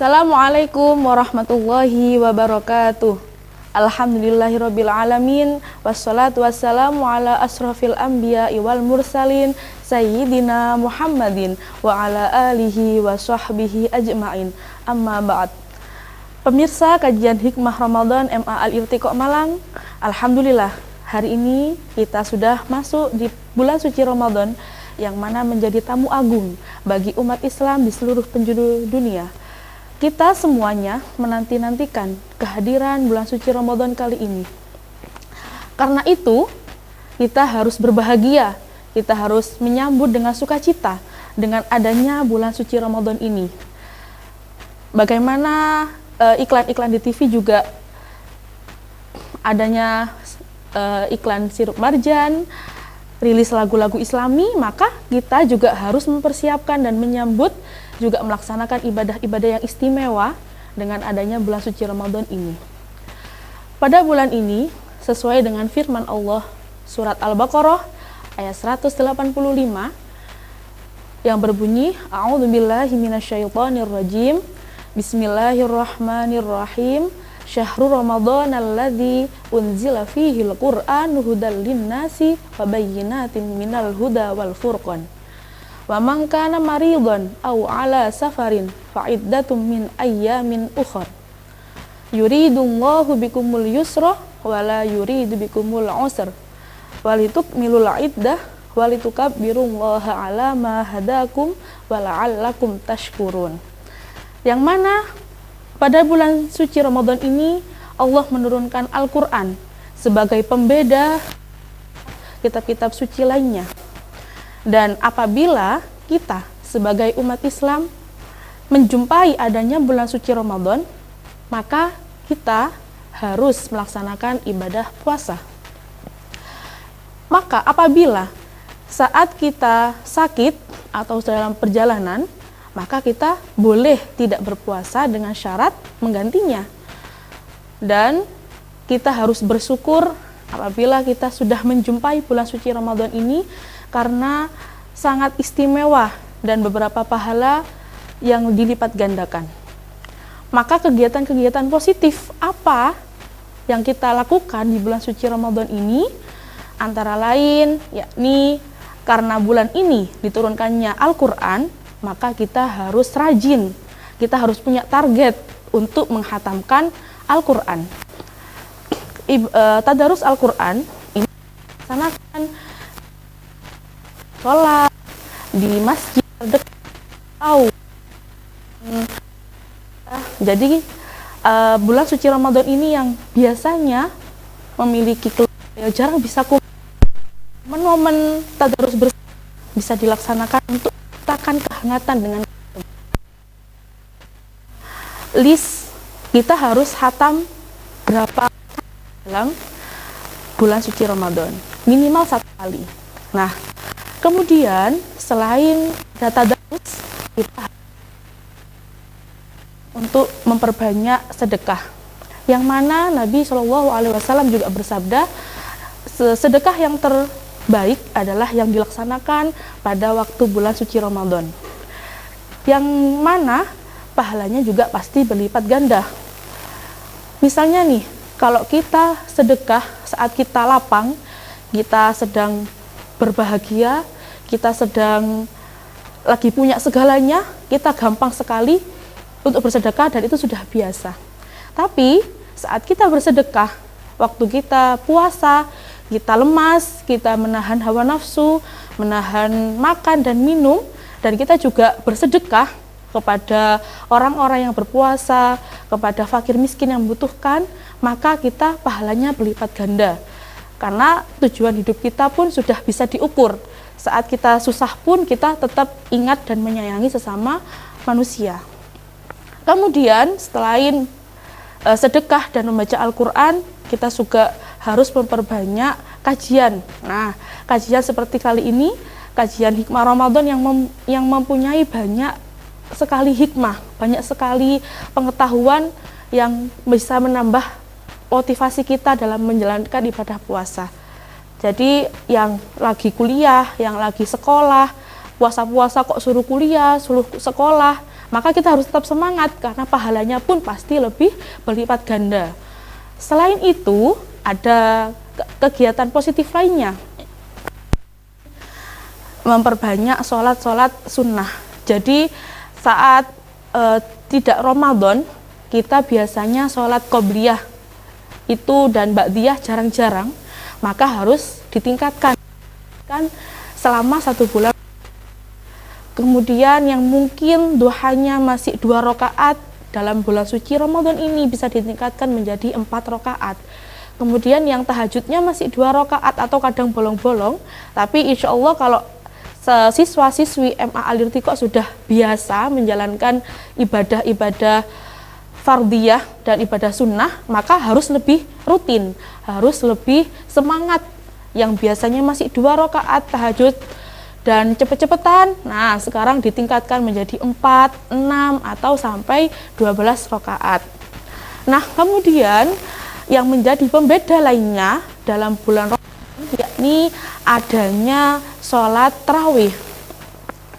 Assalamualaikum warahmatullahi wabarakatuh. Alhamdulillahirabbil alamin wassalatu wassalamu ala asrofil anbiya'i wal mursalin sayyidina Muhammadin wa ala alihi wa sahbihi ajma'in. Amma ba'd. Pemirsa kajian Hikmah Ramadan MA Al-Irtiqa Malang, alhamdulillah hari ini kita sudah masuk di bulan suci Ramadan yang mana menjadi tamu agung bagi umat Islam di seluruh penjuru dunia. Kita semuanya menanti-nantikan kehadiran bulan suci Ramadan kali ini. Karena itu, kita harus berbahagia, kita harus menyambut dengan sukacita dengan adanya bulan suci Ramadan ini. Bagaimana iklan-iklan di TV juga adanya iklan sirup marjan, rilis lagu-lagu Islami, maka kita juga harus mempersiapkan dan menyambut juga melaksanakan ibadah-ibadah yang istimewa dengan adanya bulan suci Ramadan ini. Pada bulan ini, sesuai dengan firman Allah surat Al-Baqarah ayat 185 yang berbunyi, A'udzubillahi minasyaitonirrajim, Bismillahirrahmanirrahim, Syahrul Ramadan alladzi unzila fihil Qur'anu hudal linnasi wa bayyinatin minal huda wal furqan. Wa man kana maridan aw ala safarin fa iddatum min ayyamin ukhra. Yuridullahu bikumul yusra wa la yuridu bikumul usra. Walitukmilul iddah walitukabbirullaha ala ma hadakum wa la'allakum tashkurun. Yang mana pada bulan suci Ramadan ini Allah menurunkan Al-Qur'an sebagai pembeda kitab-kitab suci lainnya. Dan apabila kita sebagai umat Islam menjumpai adanya bulan suci Ramadan, maka kita harus melaksanakan ibadah puasa. Maka apabila saat kita sakit atau dalam perjalanan, maka kita boleh tidak berpuasa dengan syarat menggantinya. Dan kita harus bersyukur apabila kita sudah menjumpai bulan suci Ramadan ini, karena sangat istimewa dan beberapa pahala yang dilipat gandakan. Maka kegiatan-kegiatan positif apa yang kita lakukan di bulan suci Ramadan ini? Antara lain yakni karena bulan ini diturunkannya Al-Quran, maka kita harus rajin, kita harus punya target untuk menghatamkan Al-Quran. Tadarus Al-Quran ini dilaksanakan sholat di masjid terdekat atau jadi bulan suci Ramadan ini yang biasanya memiliki yang jarang bisa momen tadarus bersama bisa dilaksanakan untuk menciptakan kehangatan dengan list kita harus hatam berapa dalam bulan suci Ramadan, minimal 1 kali. Nah, kemudian selain data tadarus, kita untuk memperbanyak sedekah, yang mana Nabi SAW juga bersabda, sedekah yang terbaik adalah yang dilaksanakan pada waktu bulan suci Ramadan, yang mana pahalanya juga pasti berlipat ganda. Misalnya nih, kalau kita sedekah saat kita lapang, kita sedang berbahagia, kita sedang lagi punya segalanya, kita gampang sekali untuk bersedekah dan itu sudah biasa. Tapi saat kita bersedekah, waktu kita puasa, kita lemas, kita menahan hawa nafsu, menahan makan dan minum, dan kita juga bersedekah kepada orang-orang yang berpuasa, kepada fakir miskin yang membutuhkan, maka kita pahalanya berlipat ganda. Karena tujuan hidup kita pun sudah bisa diukur. Saat kita susah pun kita tetap ingat dan menyayangi sesama manusia. Kemudian selain sedekah dan membaca Al-Quran, kita juga harus memperbanyak kajian. Nah, kajian seperti kali ini, kajian Hikmah Ramadan yang mempunyai banyak sekali hikmah, banyak sekali pengetahuan yang bisa menambah motivasi kita dalam menjalankan ibadah puasa. Jadi yang lagi kuliah, yang lagi sekolah, puasa-puasa kok suruh kuliah, suruh sekolah, maka kita harus tetap semangat karena pahalanya pun pasti lebih berlipat ganda. Selain itu, ada kegiatan positif lainnya. Memperbanyak sholat-sholat sunnah. Jadi saat tidak Ramadan, kita biasanya sholat qobliyah itu dan ba'diyah jarang-jarang, maka harus ditingkatkan kan selama 1 bulan. Kemudian yang mungkin duhanya masih 2 rakaat dalam bulan suci Ramadan ini bisa ditingkatkan menjadi 4 rakaat. Kemudian yang tahajudnya masih 2 rakaat atau kadang bolong-bolong, tapi insya Allah kalau siswa-siswi MA Al-Irtiqa sudah biasa menjalankan ibadah-ibadah fardiyah dan ibadah sunnah, maka harus lebih rutin, harus lebih semangat. Yang biasanya masih 2 rakaat tahajud dan cepet-cepetan, nah sekarang ditingkatkan menjadi 4, 6 atau sampai 12 rakaat. Nah kemudian yang menjadi pembeda lainnya dalam bulan Ramadan yakni adanya sholat tarawih.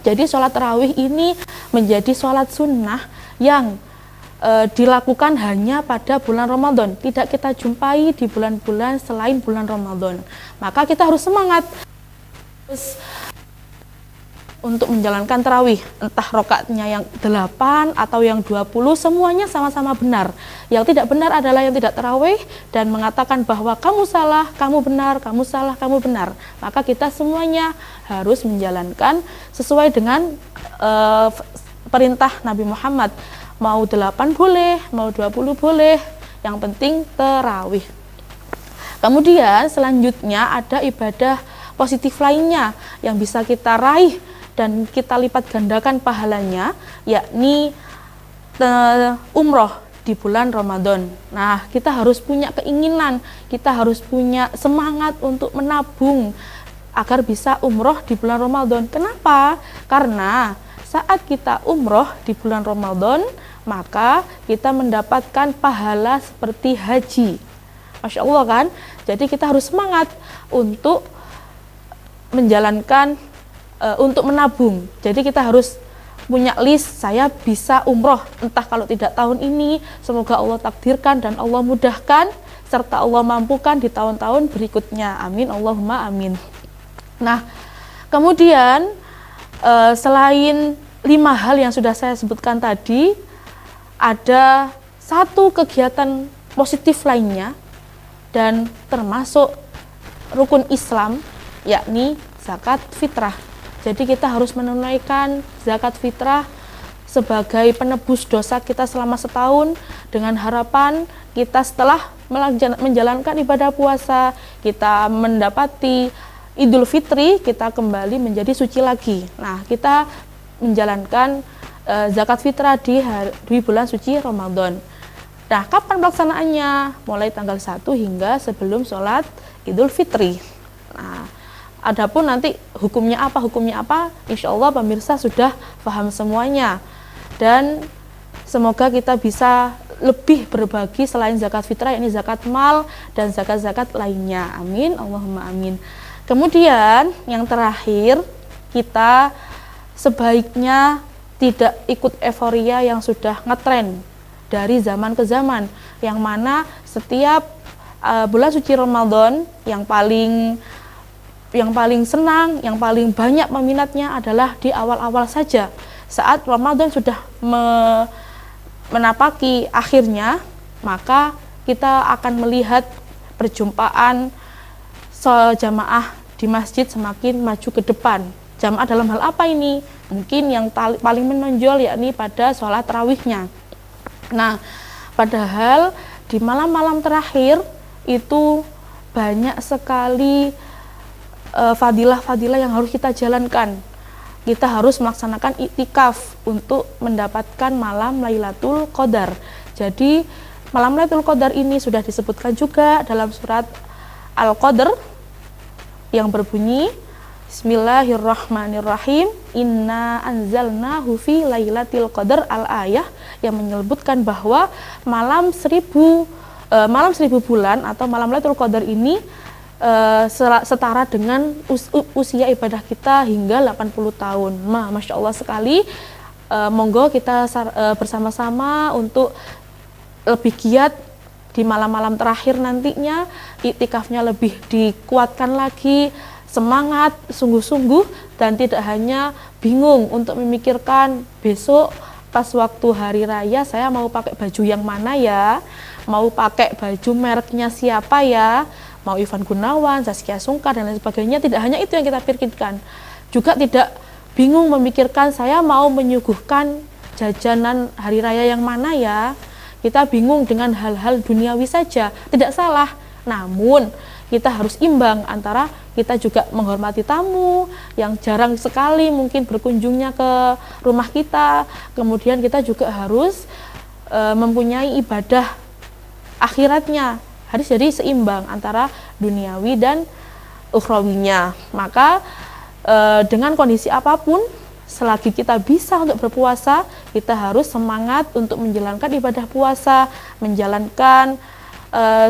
Jadi sholat tarawih ini menjadi sholat sunnah yang dilakukan hanya pada bulan Ramadan, tidak kita jumpai di bulan-bulan selain bulan Ramadan. Maka kita harus semangat untuk menjalankan tarawih, entah rakaatnya yang 8 atau yang 20, semuanya sama-sama benar. Yang tidak benar adalah yang tidak tarawih dan mengatakan bahwa kamu salah, kamu benar, kamu salah, kamu benar. Maka kita semuanya harus menjalankan sesuai dengan perintah Nabi Muhammad. Mau 8 boleh, mau 20 boleh, yang penting tarawih. Kemudian selanjutnya ada ibadah positif lainnya yang bisa kita raih dan kita lipat gandakan pahalanya, yakni umroh di bulan Ramadan. Nah, kita harus punya keinginan, kita harus punya semangat untuk menabung agar bisa umroh di bulan Ramadan. Kenapa? Karena saat kita umroh di bulan Ramadan, maka kita mendapatkan pahala seperti haji. Masya Allah kan? Jadi kita harus semangat untuk menjalankan, untuk menabung. Jadi kita harus punya list, saya bisa umroh, entah kalau tidak tahun ini, semoga Allah takdirkan dan Allah mudahkan, serta Allah mampukan di tahun-tahun berikutnya. Amin, Allahumma amin. Nah, kemudian selain 5 hal yang sudah saya sebutkan tadi, ada satu kegiatan positif lainnya dan termasuk rukun Islam, yakni zakat fitrah. Jadi kita harus menunaikan zakat fitrah sebagai penebus dosa kita selama setahun, dengan harapan kita setelah menjalankan ibadah puasa, kita mendapati Idul Fitri, kita kembali menjadi suci lagi. Nah, kita menjalankan zakat fitrah di bulan suci Ramadan. Nah, kapan pelaksanaannya? Mulai tanggal 1 hingga sebelum sholat Idul Fitri. Nah, adapun nanti hukumnya apa, insya Allah pemirsa sudah paham semuanya. Dan semoga kita bisa lebih berbagi selain zakat fitrah, yakni zakat mal dan zakat-zakat lainnya. Amin, Allahumma amin. Kemudian yang terakhir, kita sebaiknya tidak ikut euforia yang sudah ngetren dari zaman ke zaman, yang mana setiap bulan suci Ramadan yang paling senang, yang paling banyak peminatnya adalah di awal-awal saja. Saat Ramadan sudah menapaki akhirnya, maka kita akan melihat perjumpaan jamaah di masjid semakin maju ke depan. Jamaah dalam hal apa ini? Mungkin yang paling menonjol yakni pada sholat tarawihnya. Nah, padahal di malam-malam terakhir itu banyak sekali fadilah-fadilah yang harus kita jalankan. Kita harus melaksanakan iktikaf untuk mendapatkan malam Lailatul Qadar. Jadi malam Lailatul Qadar ini sudah disebutkan juga dalam surat Al-Qadr yang berbunyi Bismillahirrahmanirrahim, Inna anzalnahu fi lailatul qadar, al-ayah, yang menyebutkan bahwa malam 1000 bulan atau malam Lailatul Qadar ini setara dengan usia ibadah kita hingga 80 tahun. Masya Allah sekali, monggo kita bersama-sama untuk lebih giat di malam-malam terakhir nantinya, iktikafnya lebih dikuatkan lagi, semangat, sungguh-sungguh, dan tidak hanya bingung untuk memikirkan besok pas waktu hari raya saya mau pakai baju yang mana ya, mau pakai baju mereknya siapa ya, mau Ivan Gunawan, Zaskia Sungkar, dan lain sebagainya. Tidak hanya itu yang kita pikirkan, juga tidak bingung memikirkan saya mau menyuguhkan jajanan hari raya yang mana ya. Kita bingung dengan hal-hal duniawi saja, tidak salah, namun kita harus imbang antara kita juga menghormati tamu yang jarang sekali mungkin berkunjungnya ke rumah kita, kemudian kita juga harus mempunyai ibadah akhiratnya, harus jadi seimbang antara duniawi dan ukhrawinya. Maka dengan kondisi apapun, selagi kita bisa untuk berpuasa, kita harus semangat untuk menjalankan ibadah puasa, menjalankan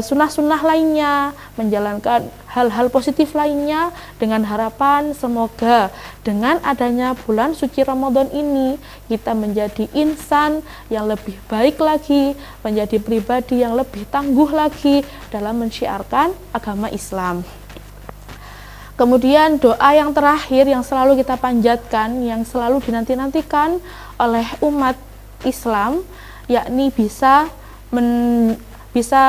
sunnah-sunnah lainnya, menjalankan hal-hal positif lainnya, dengan harapan semoga dengan adanya bulan suci Ramadan ini kita menjadi insan yang lebih baik lagi, menjadi pribadi yang lebih tangguh lagi dalam mensyiarkan agama Islam. Kemudian doa yang terakhir yang selalu kita panjatkan, yang selalu dinanti-nantikan oleh umat Islam, yakni bisa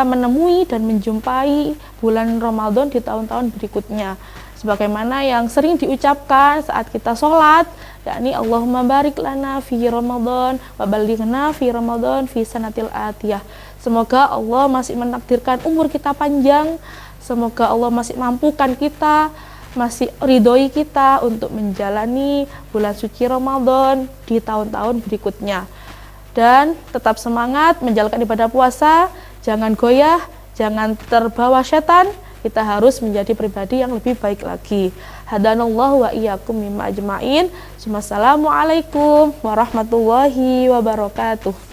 menemui dan menjumpai bulan Ramadan di tahun-tahun berikutnya. Sebagaimana yang sering diucapkan saat kita sholat, yakni Allahumma barik lana fi Ramadan wa balighna fi Ramadan fi sanatil atiyah. Semoga Allah masih menakdirkan umur kita panjang, semoga Allah masih mampukan kita, masih ridhoi kita untuk menjalani bulan suci Ramadan di tahun-tahun berikutnya. Dan tetap semangat menjalankan ibadah puasa, jangan goyah, jangan terbawa setan, kita harus menjadi pribadi yang lebih baik lagi. Hadanallahu wa iyyakum mimma ajma'in. Wassalamualaikum warahmatullahi wabarakatuh.